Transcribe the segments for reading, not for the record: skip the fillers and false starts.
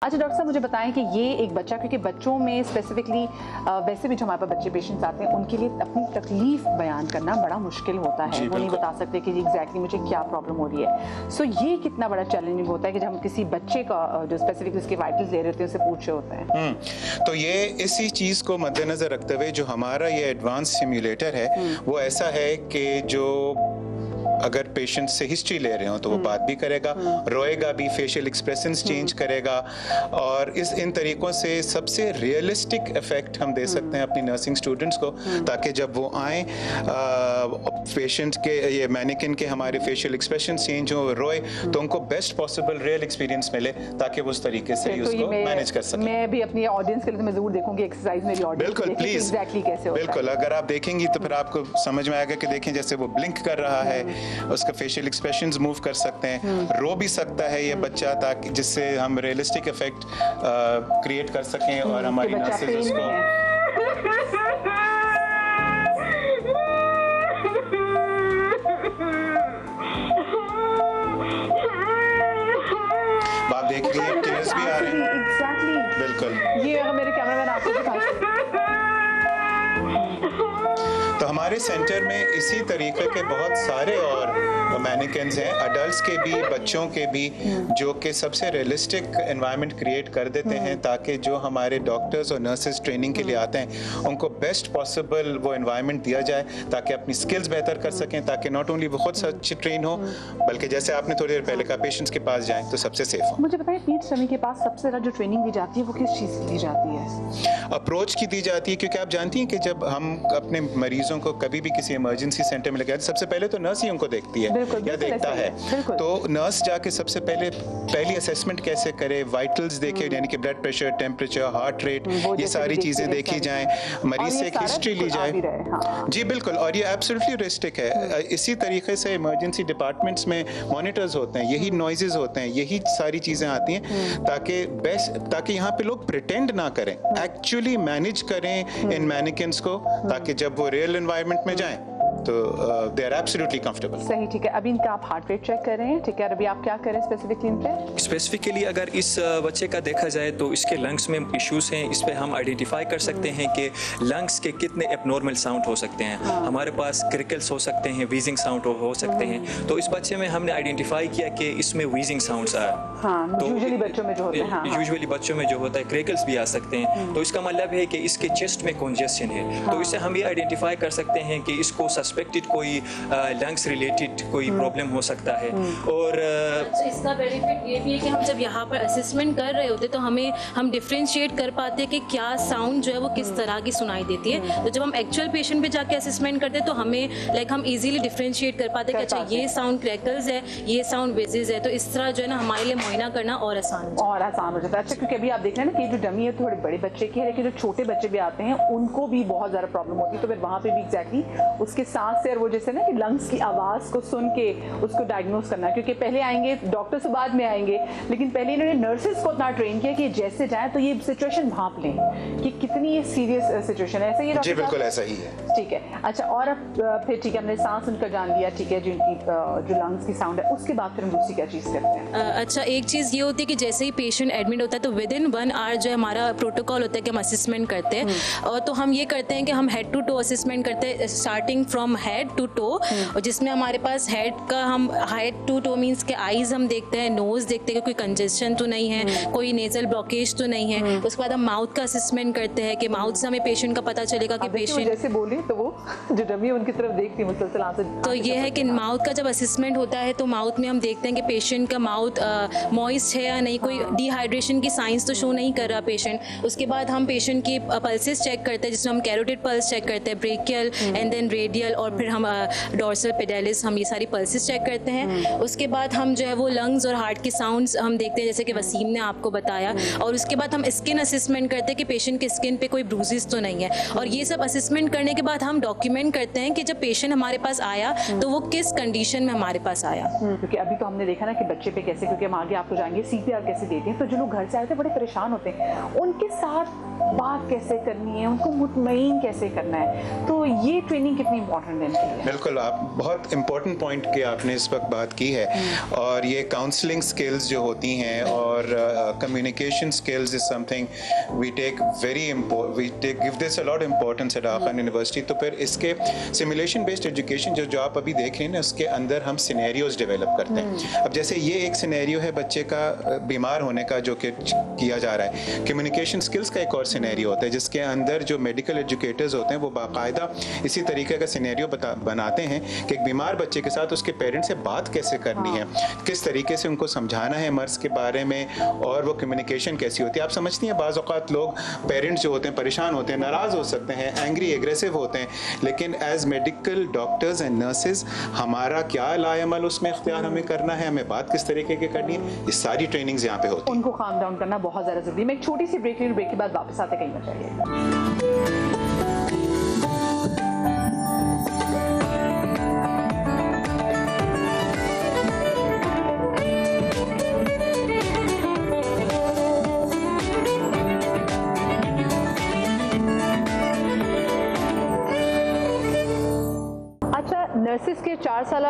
अच्छा डॉक्टर साहब मुझे बताएं कि ये एक बच्चा, क्योंकि बच्चों में स्पेसिफिकली वैसे भी जो हमारे पास बच्चे पेशेंट्स आते हैं उनके लिए अपनी तकलीफ बयान करना बड़ा मुश्किल होता है। वो नहीं बता सकते कि एग्जैक्टली मुझे क्या प्रॉब्लम हो रही है। सो ये कितना बड़ा चैलेंजिंग होता है कि जब हम किसी बच्चे का जो स्पेसिफिकली उसके वाइटल्स ले रहे होते हैं उससे पूछ रहे होते हैं। तो ये इसी चीज़ को मद्देनजर रखते हुए जो हमारा ये एडवांस सिम्युलेटर है वो ऐसा है कि जो अगर पेशेंट से हिस्ट्री ले रहे हो तो वो बात भी करेगा, रोएगा भी, फेशियल एक्सप्रेशंस चेंज करेगा और इन तरीकों से सबसे रियलिस्टिक इफेक्ट हम दे सकते हैं अपनी नर्सिंग स्टूडेंट्स को, ताकि जब वो आए पेशेंट के ये मैनिकिन के हमारे फेशियल एक्सप्रेशन चेंज हो, रोए, तो उनको बेस्ट पॉसिबल रियल एक्सपीरियंस मिले ताकि वो उस तरीके से उसको मैनेज कर सकें। मैं भी अपनी ऑडियंस के लिए मैं जरूर देखूंगी एक्सरसाइज मेरी ऑडियंस। बिल्कुल प्लीज, एग्जैक्टली कैसे होता है। बिल्कुल, अगर आप देखेंगी तो फिर आपको समझ में आएगा कि देखें जैसे वो ब्लिंक कर रहा है, उसका फेशियल एक्सप्रेशंस मूव कर सकते हैं, रो भी सकता है ये बच्चा, ताकि जिससे हम रियलिस्टिक इफेक्ट क्रिएट कर सकें और हमारी नर्सेज उसको आप देख लीजिए टीयर्स भी आ रहे हैं। एग्जैक्टली बिल्कुल, ये मेरे कैमरामैन आपको दिखाएं। तो हमारे सेंटर में इसी तरीके के बहुत सारे और मैनिकन्स हैं, अडल्ट्स के भी, बच्चों के भी, जो कि सबसे रियलिस्टिक एनवायरनमेंट क्रिएट कर देते हैं ताकि जो हमारे डॉक्टर्स और नर्सेज ट्रेनिंग के लिए आते हैं उनको बेस्ट पॉसिबल वो एनवायरनमेंट दिया जाए ताकि अपनी स्किल्स बेहतर कर सकें, ताकि नॉट ओनली वो खुद अच्छे ट्रेन हो बल्कि जैसे आपने थोड़ी देर पहले कहा पेशेंट्स के पास जाएं तो सबसे सेफ हो। मुझे बताएं पीट स्टमी के पास सबसे ज़्यादा जो ट्रेनिंग दी जाती है वो किस चीज़ की दी जाती है? अप्रोच की दी जाती है, क्योंकि आप जानती हैं कि जब हम अपने मरीजों को कभी भी किसी इमरजेंसी सेंटर में लेके आते हैं सबसे पहले तो नर्स ही उनको देखती है या देखता है। तो नर्स जाके सबसे पहली असेसमेंट कैसे करे, वाइटल्स देखे यानी कि blood pressure, temperature, heart rate, ये सारी चीज़ें देखी जाएं, मरीज से एक हिस्ट्री ली जाए। जी बिल्कुल, और ये एब्सोल्युटली रियलिस्टिक है। इसी तरीके से इमरजेंसी डिपार्टमेंट्स में मॉनिटर्स होते हैं, यही नॉइजेज होते हैं, यही सारी चीज़ें आती हैं ताकि यहाँ पे लोग प्रिटेंड ना करें, एक्चुअली मैनेज करें इन मैनिकन्स को, ताकि जब वो रियल एनवायरनमेंट में जाएं तो दे आर एब्सोल्युटली कंफर्टेबल। सही, ठीक है। अभी इनका आप हार्ट रेट चेक कर रहे हैं, ठीक है। अभी आप क्या करें स्पेसिफिकली इन पे? स्पेसिफिकली अगर इस बच्चे का देखा जाए तो इसके लंग्स में इश्यूज हैं, इस पे हम आइडेंटिफाई कर सकते हैं कि लंग्स के कितने एबनॉर्मल साउंड हो सकते हैं। हमारे पास क्रिकल्स हो सकते हैं, वीजिंग साउंड हो सकते हैं। तो इस बच्चे में हमने आइडेंटिफाई किया कि इसमें वीजिंग साउंड्स आ, तो यूजुअली बच्चों में जो होता है, यूजुअली बच्चों में जो होता है क्रिकल्स भी आ सकते हैं। तो इसका मतलब है कि इसके चेस्ट में कंजेशन है। तो इससे हम ये आइडेंटिफाई कर सकते हैं कि इसको सस्पेक्टेड कोई लंग्स रिलेटेड कोई प्रॉब्लम हो सकता है। और इसका बेनिफिट ये भी है कि हम जब यहाँ पर असेसमेंट कर रहे होते तो हम डिफ्रेंशिएट कर पाते हैं कि क्या साउंड जो है वो किस तरह की सुनाई देती है। तो जब हम एक्चुअल पेशेंट पे जाके असेसमेंट करते हैं तो हमें हम इजीली डिफ्रेंशिएट कर पाते हैं कि अच्छा ये साउंड क्रैकल्स है, ये साउंड वेजेस है। तो इस तरह जो है ना हमारे लिए मुआयना करना और आसान हो जाता है। अच्छा, क्योंकि अभी आप देख रहे हैं ना कि जो डमी है थोड़े बड़े बच्चे की है, लेकिन जो छोटे बच्चे भी आते हैं उनको भी बहुत ज़्यादा प्रॉब्लम होती है। तो फिर वहाँ पे भी एग्जैक्टली उसके सांस से और वो जैसे ना कि लंग्स की आवाज़ को सुन के उसको डायग्नोस करना, क्योंकि पहले आएंगे डॉक्टर से बाद में आएंगे, लेकिन पहले इन्होंने नर्सेज को इतना ट्रेन किया कि जैसे जाए तो ये सिचुएशन भांप लें कि कितनी ये सीरियस सिचुएशन है। ऐसा ही जी बिल्कुल ऐसा ही है। ठीक है। अच्छा, और अब फिर ठीक है, हमने सांस उनका जान लिया, ठीक है, जिनकी जो लंग्स की साउंड है, उसके बाद फिर हम दूसरी क्या चीज़ करते हैं? अच्छा, एक चीज़ ये होती है कि जैसे ही पेशेंट एडमिट होता है तो विद इन 1 आवर जो हमारा प्रोटोकॉल होता है कि हम असेसमेंट करते हैं। और तो हम ये करते हैं कि हम हेड टू टो असेसमेंट करते हैं, starting from head to toe, और जिसमें हमारे पास हेड टू टो मीन्स के आईज हम देखते हैं, नोज देखते हैं कि कोई कंजेशन तो नहीं है, कोई नेजल ब्लॉकेज तो नहीं है। उसके बाद हम माउथ का असेसमेंट करते हैं कि माउथ से हमें पेशेंट का पता चलेगा कि पेशेंट जैसे बोले तो वो जो डमी है उनकी तरफ देखती है मुसलसल आंसू। तो ये है कि माउथ का जब असेसमेंट होता है तो माउथ में हम देखते हैं कि पेशेंट का माउथ मॉइस्ट है या नहीं, कोई डिहाइड्रेशन की साइंस तो शो नहीं कर रहा पेशेंट। उसके बाद हम पेशेंट की पल्सेस चेक करते हैं, जिसमें हम कैरोटिड पल्स चेक करते हैं, ब्रेकियल एंड देन रेडियल, और फिर हम डोर्सल पेडालिस, हम ये सारी पल्सेस चेक करते हैं। उसके बाद हम जो है वो लंग्स और हार्ट की साउंड्स हम देखते हैं, जैसे कि वसीम ने आपको बताया। और उसके बाद हम स्किन असेसमेंट करते हैं कि पेशेंट के स्किन पे कोई ब्रूजेस तो नहीं है। और ये सब असेसमेंट करने के बाद हम डॉक्यूमेंट करते हैं कि जब पेशेंट हमारे पास आया तो वो किस कंडीशन में हमारे पास आया। क्योंकि अभी तो हमने देखा ना कि बच्चे पे कैसे, क्योंकि हम आगे आपको जाएंगे CPR कैसे देते हैं, तो जो लोग घर से आए थे बड़े परेशान होते हैं, उनके साथ बात कैसे करनी है, उनको मुतमईन कैसे करना है, तो ये ट्रेनिंग कितनी इंपॉर्टेंट है इनके लिए? बिल्कुल, आप बहुत इंपॉर्टेंट पॉइंट की आपने इस वक्त बात की है, और ये काउंसलिंग स्किल्स जो होती हैं और communication skills is something we take give this a lot importance at Aga Khan University. तो फिर इसके सिमुलेशन बेस्ड एजुकेशन जो आप अभी देख रहे हैं ना, उसके अंदर हम सिनेरियोज डेवलप करते हैं। अब जैसे ये एक सिनेरियो है बच्चे का बीमार होने का जो कि किया जा रहा है, कम्युनिकेशन स्किल्स का एक और सिनेरियो होता है जिसके अंदर जो मेडिकल एजुकेटर्स होते हैं वो बाकायदा इसी तरीके का सिनेरियो बनाते हैं कि एक बीमार बच्चे के साथ उसके पेरेंट्स से बात कैसे करनी है, किस तरीके से उनको समझाना है मर्ज के बारे में, और वो कम्युनिकेशन कैसी होती है। आप समझती हैं बाज़ औक़ात लोग पेरेंट्स जो होते हैं परेशान होते हैं, नाराज़ हो सकते हैं, एंग्री एग्रेसिव होते हैं, लेकिन as medical doctors and nurses हमारा क्या लाएमल उसमें इख्तियार हमें करना है, हमें बात किस तरीके की करनी है, ये सारी ट्रेनिंग्स यहाँ पे होती हैं। उनको काम डाउन करना बहुत ज़्यादा ज़रूरी है। मैं एक छोटी सी ब्रेक के बाद वापस आते कहीं बताइए। नर्सिस के 4 साल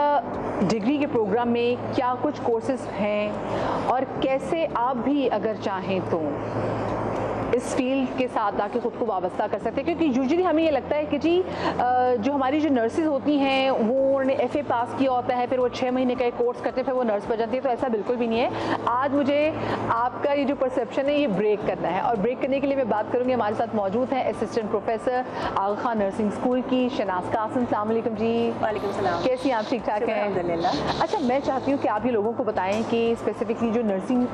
डिग्री के प्रोग्राम में क्या कुछ कोर्सेज हैं और कैसे आप भी अगर चाहें तो इस फील्ड के साथ आके खुद को वाबस्ता कर सकते हैं? क्योंकि यूजुअली हमें ये लगता है कि जी जो हमारी जो नर्सेज होती हैं वो उन्होंने FA पास किया होता है, फिर वो 6 महीने का एक कोर्स करते हैं, फिर वो नर्स बन जाती है, तो ऐसा बिल्कुल भी नहीं है। आज मुझे आपका ये जो परसेप्शन है ये ब्रेक करना है, और ब्रेक करने के लिए मैं बात करूँगी, हमारे साथ मौजूद हैं असिस्टेंट प्रोफेसर आगा खान नर्सिंग स्कूल की शनाज कासिम। अस्सलाम वालेकुम जी। वालेकुम सलाम। कैसी हैं आप? ठीक ठाक हैं? अल्हम्दुलिल्लाह। अच्छा, मैं चाहती हूँ कि आप ये लोगों को बताएं कि स्पेसिफिकली जो नर्सिंग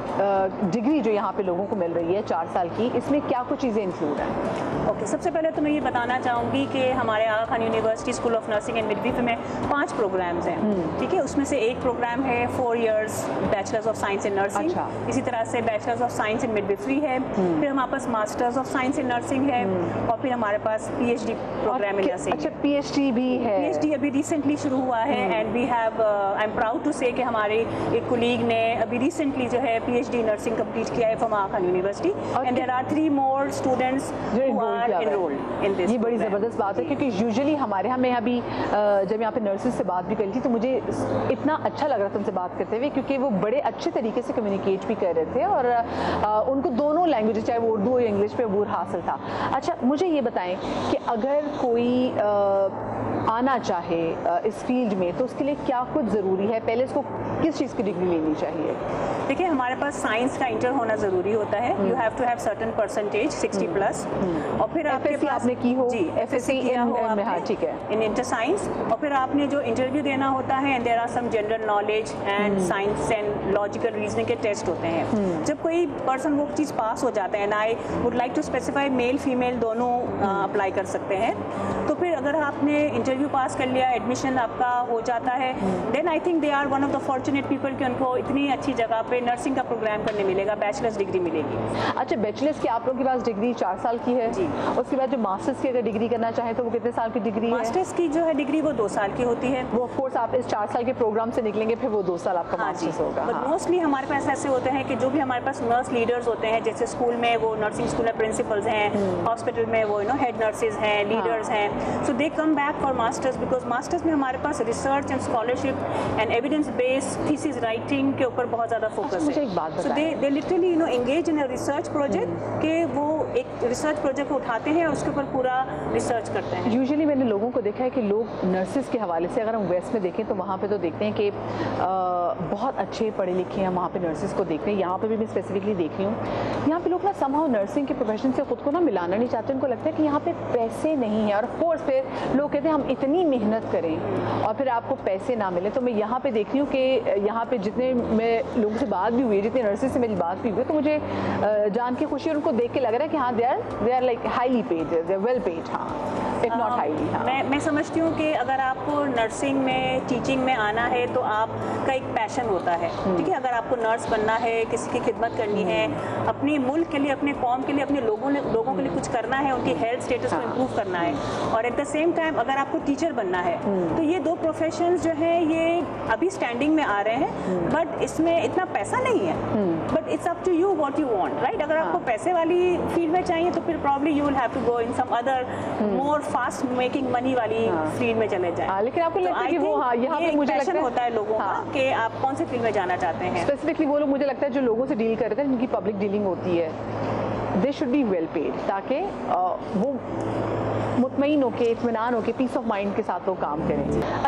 डिग्री जो यहाँ पे लोगों को मिल रही है 4 साल की, इसमें क्या कुछ चीज़ें इंक्लूड हैं? ओके, सबसे पहले तो मैं ये बताना चाहूँगी कि हमारे Aga Khan university school of nursing and midwifery में 5 प्रोग्राम्स हैं, ठीक है। उसमें से एक प्रोग्राम है 4 years bachelors of science in nursing. अच्छा। इसी तरह से bachelors of science in midwifery है, फिर हमारे पास masters of science in nursing है, और फिर हमारे पास PhD प्रोग्राम है। अच्छा, PhD भी है? PhD अभी रिसेंटली शुरू हुआ है, and we have I am proud to say कि हमारे एक कोलीग ने अभी रिसेंटली जो है PhD नर्सिंग कंप्लीट किया है from Aga Khan University, and there are 3 more students who are enrolled in this. ये बड़ी ज़बरदस्त बात है, क्योंकि यूजुअली हमारे यहाँ, मैं अभी जब यहाँ पे नर्सेज से बात भी करी थी तो मुझे इतना अच्छा लग रहा था उनसे बात करते हुए, क्योंकि वो बड़े अच्छे तरीके से कम्युनिकेट भी कर रहे थे, और उनको दोनों लैंग्वेज, चाहे वो उर्दू या इंग्लिश पे अबूर हासिल था। अच्छा, मुझे ये बताएं कि अगर कोई आना चाहे इस फील्ड में तो उसके लिए क्या कुछ ज़रूरी है? पहले इसको किस चीज़ की डिग्री लेनी चाहिए? देखिए, हमारे पास साइंस का इंटर होना ज़रूरी होता है। You have to have certain percentage 60+, और फिर आपके पास आपने की हो? जी, FSC किया हो आपने, हाँ, ठीक है, इन इंटर साइंस, और फिर आपने जो इंटरव्यू देना होता है, and there are some general knowledge and science and logical reasoning के टेस्ट होते हैं। जब कोई पर्सन वो चीज़ पास हो जाता है, and I would like to specify male female दोनों अप्लाई कर सकते हैं, तो फिर अगर आपने इंटरव्यू पास कर लिया, एडमिशन आपका हो जाता है, then I think they are one of the fortunate people कि उनको इतनी अच्छी जगह पे नर्सिंग का प्रोग्राम करने मिलेगा, बैचलर्स डिग्री मिलेगी। अच्छा, बैचलर्स की आप लोगों के पास डिग्री 4 साल की है जी। उसके बाद जो मास्टर्स की अगर डिग्री करना चाहे तो वो कितने साल की डिग्री है? मास्टर्स की जो है डिग्री वो 2 साल की होती है। वो ऑफ कोर्स आप इस 4 साल के प्रोग्राम से निकलेंगे, फिर वो 2 साल आपका मास्टर्स होगा। बट मोस्टली हमारे पास ऐसे होते हैं कि जो भी हमारे पास नर्स लीडर्स होते हैं, जैसे स्कूल में वो नर्सिंग स्कूल में प्रिंसिपल्स हैं, हॉस्पिटल में वो हेड नर्सेज हैं, लीडर्स हैं, so they come back for masters, because masters में हमारे पास research and scholarship and evidence based thesis writing के ऊपर बहुत ज़्यादा फोकस मुझे है। एक बात so they literally engage in a research project कि वो एक रिसर्च प्रोजेक्ट को उठाते हैं और उसके ऊपर पूरा रिसर्च करते हैं। यूजुअली मैंने लोगों को देखा है कि लोग नर्सेज के हवाले से, अगर हम वेस्ट में देखें तो वहाँ पे तो देखते हैं कि बहुत अच्छे पढ़े लिखे हैं, वहाँ पे नर्सेज को देखते हैं। यहाँ पे भी मैं स्पेसिफिकली देख रही हूँ, यहाँ पे लोग ना समहाउ नर्सिंग के प्रोफेशन से खुद को ना मिलाना नहीं चाहते। उनको लगता है कि यहाँ पे पैसे नहीं है, और कोर्स फिर लोग कहते हैं हम इतनी मेहनत करें और फिर आपको पैसे ना मिले। तो मैं यहाँ पे देख रही हूँ कि यहाँ पे जितने मैं लोगों से बात भी हुई है, जितने नर्सेज से मेरी बात भी हुई है, तो मुझे जान के खुशी, और उनको देख के लग रहा है कि हाँ they are like highly paid, they are well paid, हाँ, इफ नॉट हाईली। हाँ, मैं समझती हूँ कि अगर आपको नर्सिंग में, टीचिंग में आना है तो आपका एक पैशन होता है, ठीक है। अगर आपको नर्स बनना है, किसी की खिदमत करनी है, अपनी मुल्क के लिए, अपने कौम के लिए, अपने लोगों के लिए कुछ करना है, उनकी हेल्थ स्टेटस को इम्प्रूव करना है, और एट द सेम टाइम अगर आपको टीचर बनना है तो ये दो प्रोफेशंस जो है ये अभी स्टैंडिंग में आ रहे हैं, बट इसमें इतना पैसा नहीं है, but it's up to you what you want, right? अगर आपको पैसे वाली फील्ड में चाहिए तो फिर probably you will have to go in some other more fast making money वाली फील्ड में चले जाए। लेकिन आपको लगता है कि वो यहाँ पे मुझे लगता है होता है लोगों का कि आप कौन से फील्ड में जाना चाहते हैं। स्पेसिफिकली वो लोग, मुझे लगता है जो लोगों से डील करते हैं, जिनकी पब्लिक डीलिंग होती है, they should be well paid, ताकि वो मुतमईन होके, इत्मीनान होके, पीस ऑफ माइंड के साथ वो काम करें। अच्छा।